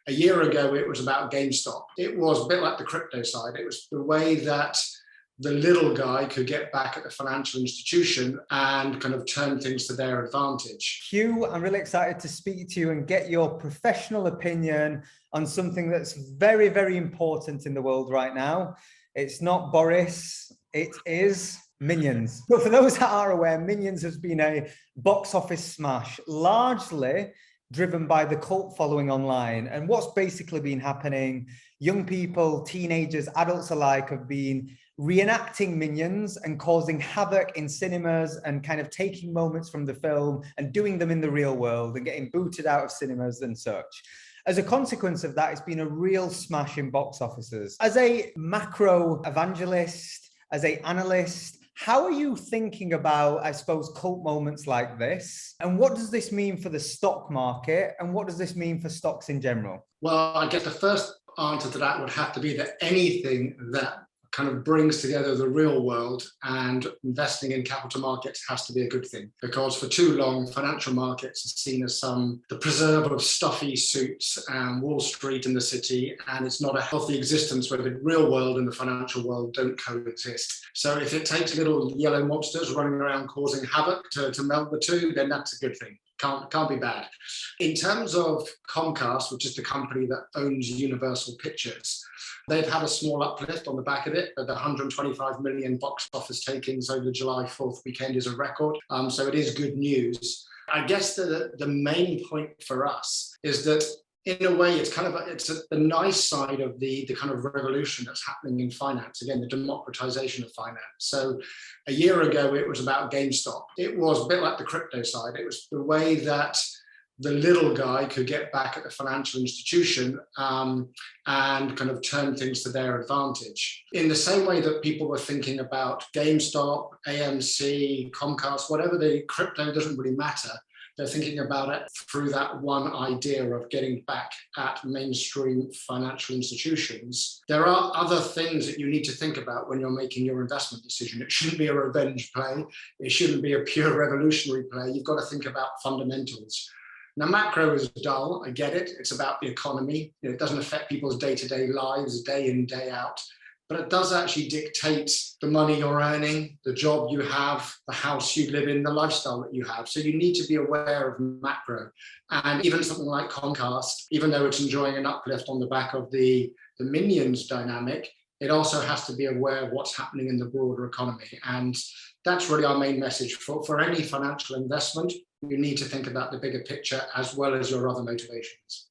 A year ago, it was about GameStop. It was a bit like the crypto side. It was the way that the little guy could get back at the financial institution and kind of turn things to their advantage. Hugh, I'm really excited to speak to you and get your professional opinion on something that's very, very important in the world right now. It's not Boris, it is Minions. But for those that are aware, Minions has been a box office smash, largely driven by the cult following online. And what's basically been happening, young people, teenagers, adults alike have been reenacting Minions and causing havoc in cinemas and kind of taking moments from the film and doing them in the real world and getting booted out of cinemas and such. As a consequence of that, it's been a real smash in box offices. As a macro evangelist, as an analyst, how are you thinking about, I suppose, cult moments like this? And what does this mean for the stock market? And what does this mean for stocks in general? Well, I guess the first answer to that would have to be that anything that kind of brings together the real world and investing in capital markets has to be a good thing, because for too long financial markets are seen as the preserver of stuffy suits and Wall Street in the city, and it's not a healthy existence where the real world and the financial world don't coexist. So if it takes little yellow monsters running around causing havoc to meld the two, then that's a good thing. Can't be bad. In terms of Comcast, which is the company that owns Universal Pictures, they've had a small uplift on the back of it, but the 125 million box office takings over the July 4th weekend is a record. So it is good news. I guess the main point for us is that in a way, it's the nice side of the kind of revolution that's happening in finance. Again, the democratization of finance. So a year ago, it was about GameStop. It was a bit like the crypto side. It was the way that the little guy could get back at the financial institution and kind of turn things to their advantage. In the same way that people were thinking about GameStop, AMC, Comcast, whatever the crypto, doesn't really matter. They're thinking about it through that one idea of getting back at mainstream financial institutions. There are other things that you need to think about when you're making your investment decision. It shouldn't be a revenge play. It shouldn't be a pure revolutionary play. You've got to think about fundamentals. Now, macro is dull. I get it. It's about the economy. It doesn't affect people's day-to-day lives, day in, day out. But it does actually dictate the money you're earning, the job you have, the house you live in, the lifestyle that you have. So you need to be aware of macro. And even something like Comcast, even though it's enjoying an uplift on the back of the Minions dynamic, it also has to be aware of what's happening in the broader economy. And that's really our main message. For any financial investment, you need to think about the bigger picture as well as your other motivations.